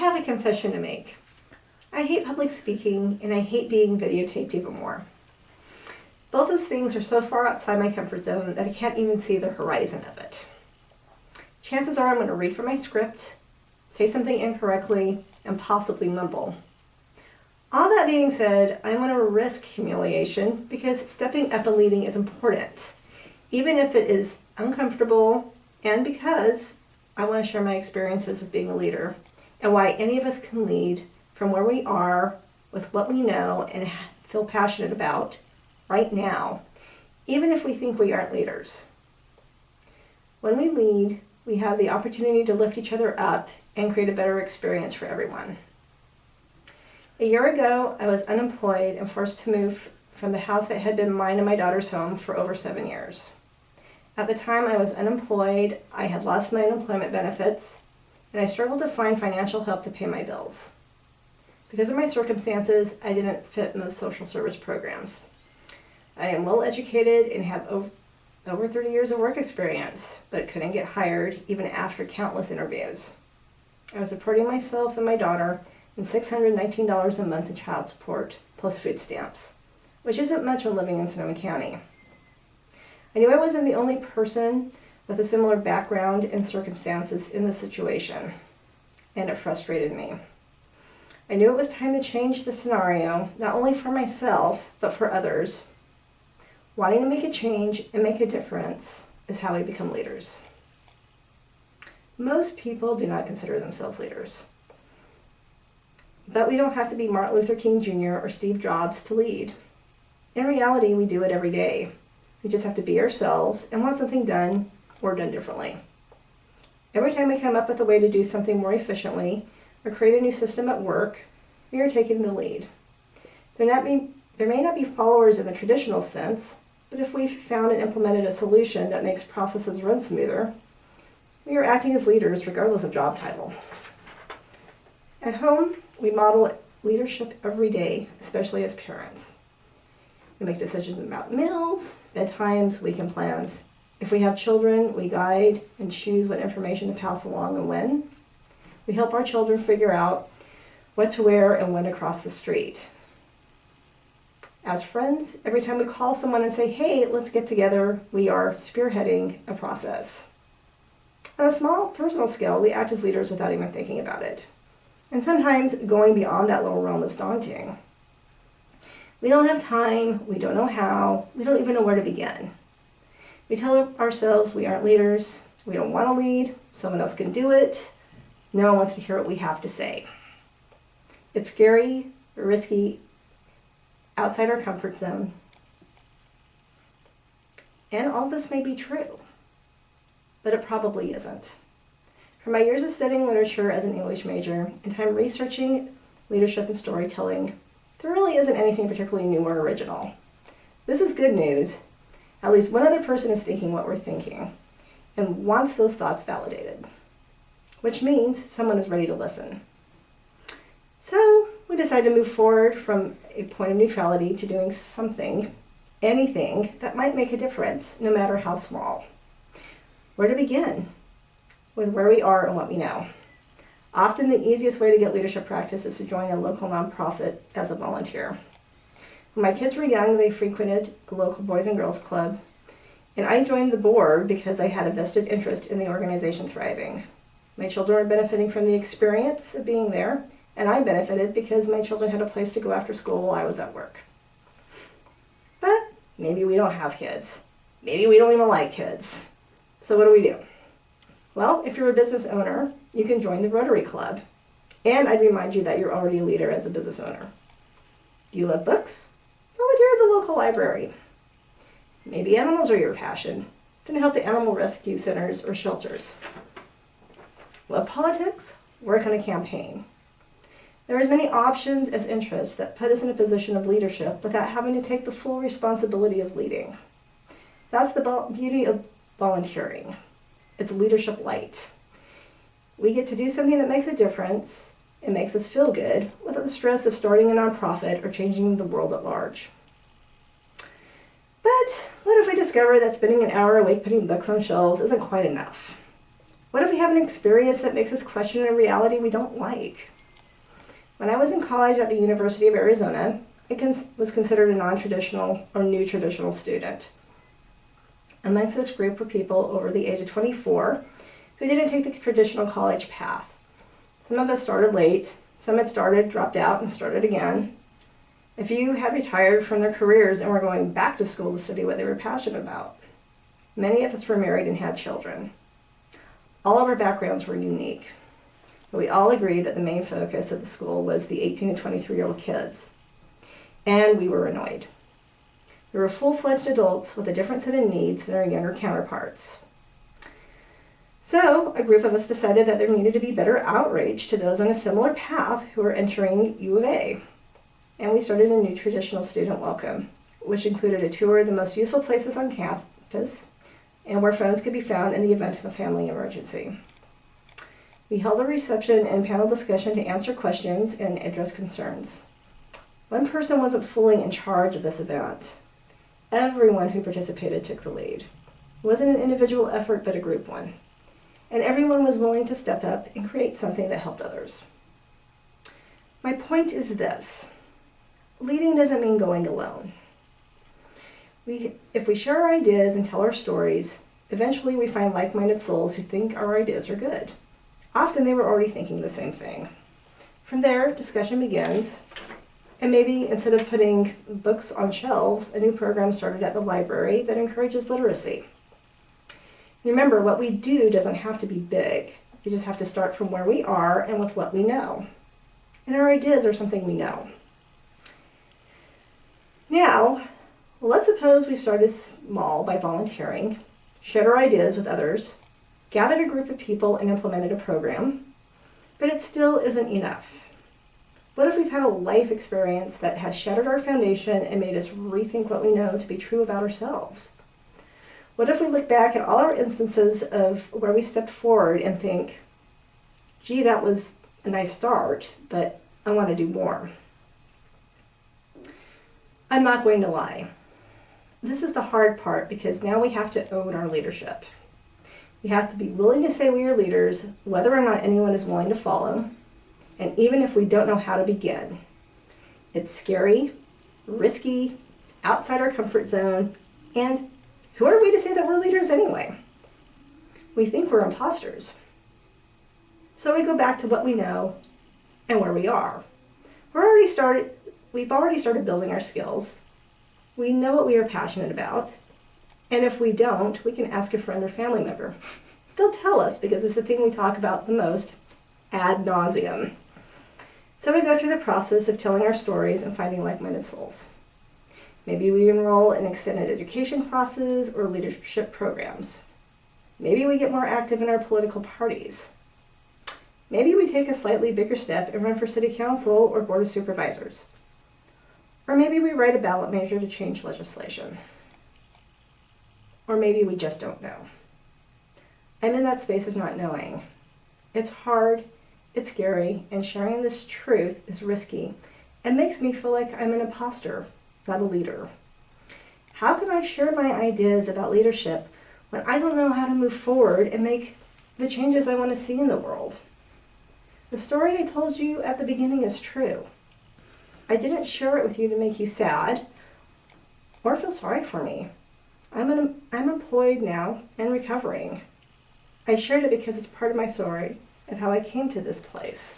have a confession to make. I hate public speaking, and I hate being videotaped even more. Both those things are so far outside my comfort zone that I can't even see the horizon of it. Chances are I'm going to read from my script, say something incorrectly, and possibly mumble. All that being said, I'm going to risk humiliation because stepping up and leading is important, even if it is uncomfortable, and because I want to share my experiences with being a leader and why any of us can lead from where we are with what we know and feel passionate about right now, even if we think we aren't leaders. When we lead, we have the opportunity to lift each other up and create a better experience for everyone. A year ago, I was unemployed and forced to move from the house that had been mine and my daughter's home for over 7 years. At the time I was unemployed, I had lost my unemployment benefits, and I struggled to find financial help to pay my bills. Because of my circumstances, I didn't fit most social service programs. I am well educated and have over 30 years of work experience, but couldn't get hired even after countless interviews. I was supporting myself and my daughter in $619 a month in child support, plus food stamps, which isn't much when living in Sonoma County. I knew I wasn't the only person with a similar background and circumstances in this situation, and it frustrated me. I knew it was time to change the scenario, not only for myself, but for others. Wanting to make a change and make a difference is how we become leaders. Most people do not consider themselves leaders. But we don't have to be Martin Luther King Jr. or Steve Jobs to lead. In reality, we do it every day. We just have to be ourselves and want something done or done differently. Every time we come up with a way to do something more efficiently or create a new system at work, we are taking the lead. There may not be followers in the traditional sense, but if we've found and implemented a solution that makes processes run smoother, we are acting as leaders regardless of job title. At home, we model leadership every day, especially as parents. We make decisions about meals, bedtimes, weekend plans. If we have children, we guide and choose what information to pass along and when. We help our children figure out what to wear and when to cross the street. As friends, every time we call someone and say, hey, let's get together, we are spearheading a process. On a small personal scale, we act as leaders without even thinking about it. And sometimes going beyond that little realm is daunting. We don't have time, we don't know how, we don't even know where to begin. We tell ourselves we aren't leaders, we don't want to lead, someone else can do it, no one wants to hear what we have to say. It's scary, risky, outside our comfort zone. And all this may be true, but it probably isn't. From my years of studying literature as an English major and time researching leadership and storytelling, there really isn't anything particularly new or original. This is good news. At least one other person is thinking what we're thinking and wants those thoughts validated, which means someone is ready to listen. So we decided to move forward from a point of neutrality to doing something, anything, that might make a difference, no matter how small. Where to begin? With where we are and what we know. Often the easiest way to get leadership practice is to join a local nonprofit as a volunteer. When my kids were young, they frequented a local Boys and Girls Club, and I joined the board because I had a vested interest in the organization thriving. My children were benefiting from the experience of being there, and I benefited because my children had a place to go after school while I was at work. But maybe we don't have kids. Maybe we don't even like kids. So what do? Well, if you're a business owner, you can join the Rotary Club. And I'd remind you that you're already a leader as a business owner. Do you love books? Volunteer at the local library. Maybe animals are your passion. Then help the animal rescue centers or shelters. Love politics? Work on a campaign. There are as many options as interests that put us in a position of leadership without having to take the full responsibility of leading. That's the beauty of volunteering. It's leadership light. We get to do something that makes a difference and makes us feel good without the stress of starting a nonprofit or changing the world at large. But what if we discover that spending an hour a week putting books on shelves isn't quite enough? What if we have an experience that makes us question a reality we don't like. When I was in college at the University of Arizona, I was considered a non-traditional or new traditional student. Amongst this group were people over the age of 24 who didn't take the traditional college path. Some of us started late, some had started, dropped out, and started again. A few had retired from their careers and were going back to school to study what they were passionate about. Many of us were married and had children. All of our backgrounds were unique, but we all agreed that the main focus of the school was the 18 to 23-year-old kids, and we were annoyed. We were full-fledged adults with a different set of needs than our younger counterparts. So, a group of us decided that there needed to be better outreach to those on a similar path who were entering U of A, and we started a new traditional student welcome, which included a tour of the most useful places on campus and where phones could be found in the event of a family emergency. We held a reception and panel discussion to answer questions and address concerns. One person wasn't fully in charge of this event. Everyone who participated took the lead. It wasn't an individual effort, but a group one. And everyone was willing to step up and create something that helped others. My point is this: leading doesn't mean going alone. If we share our ideas and tell our stories, eventually we find like-minded souls who think our ideas are good. Often they were already thinking the same thing. From there, discussion begins, and maybe instead of putting books on shelves, a new program started at the library that encourages literacy. Remember, what we do doesn't have to be big. We just have to start from where we are and with what we know. And our ideas are something we know. Now, let's suppose we started small by volunteering, shared our ideas with others, gathered a group of people and implemented a program, but it still isn't enough. What if we've had a life experience that has shattered our foundation and made us rethink what we know to be true about ourselves? What if we look back at all our instances of where we stepped forward and think, gee, that was a nice start, but I want to do more? I'm not going to lie. This is the hard part because now we have to own our leadership. We have to be willing to say we are leaders, whether or not anyone is willing to follow, and even if we don't know how to begin. It's scary, risky, outside our comfort zone, and who are we to say that we're leaders anyway? We think we're imposters. So we go back to what we know and where we are. We've already started building our skills. We know what we are passionate about. And if we don't, we can ask a friend or family member. They'll tell us because it's the thing we talk about the most ad nauseum. So we go through the process of telling our stories and finding like-minded souls. Maybe we enroll in extended education classes or leadership programs. Maybe we get more active in our political parties. Maybe we take a slightly bigger step and run for city council or board of supervisors. Or maybe we write a ballot measure to change legislation. Or maybe we just don't know. I'm in that space of not knowing. It's hard, it's scary, and sharing this truth is risky and makes me feel like I'm an imposter, not a leader. How can I share my ideas about leadership when I don't know how to move forward and make the changes I want to see in the world? The story I told you at the beginning is true. I didn't share it with you to make you sad or feel sorry for me. I'm employed now and recovering. I shared it because it's part of my story of how I came to this place.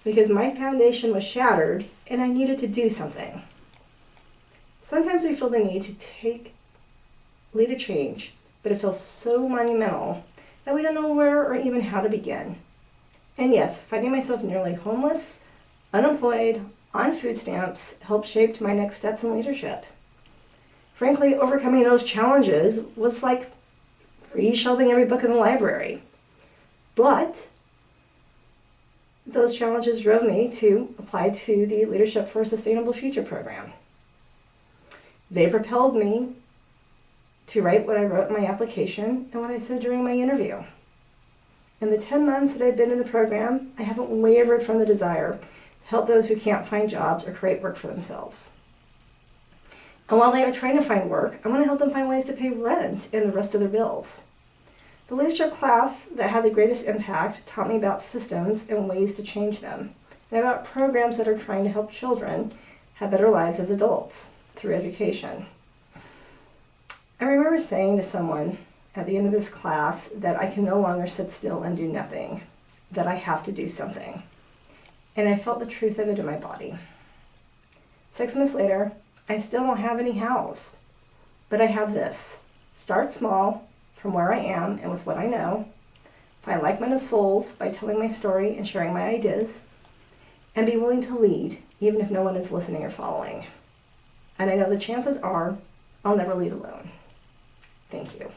Because my foundation was shattered and I needed to do something. Sometimes we feel the need to lead a change, but it feels so monumental that we don't know where or even how to begin. And yes, finding myself nearly homeless, unemployed, on food stamps helped shape my next steps in leadership. Frankly, overcoming those challenges was like reshelving every book in the library. But those challenges drove me to apply to the Leadership for a Sustainable Future program. They propelled me to write what I wrote in my application and what I said during my interview. In the 10 months that I've been in the program, I haven't wavered from the desire to help those who can't find jobs or create work for themselves. And while they are trying to find work, I want to help them find ways to pay rent and the rest of their bills. The leadership class that had the greatest impact taught me about systems and ways to change them, and about programs that are trying to help children have better lives as adults through education. I remember saying to someone at the end of this class that I can no longer sit still and do nothing, that I have to do something. And I felt the truth of it in my body. 6 months later, I still don't have any hows, but I have this. Start small, from where I am and with what I know, find like-minded souls by telling my story and sharing my ideas, and be willing to lead even if no one is listening or following. And I know the chances are I'll never lead alone. Thank you.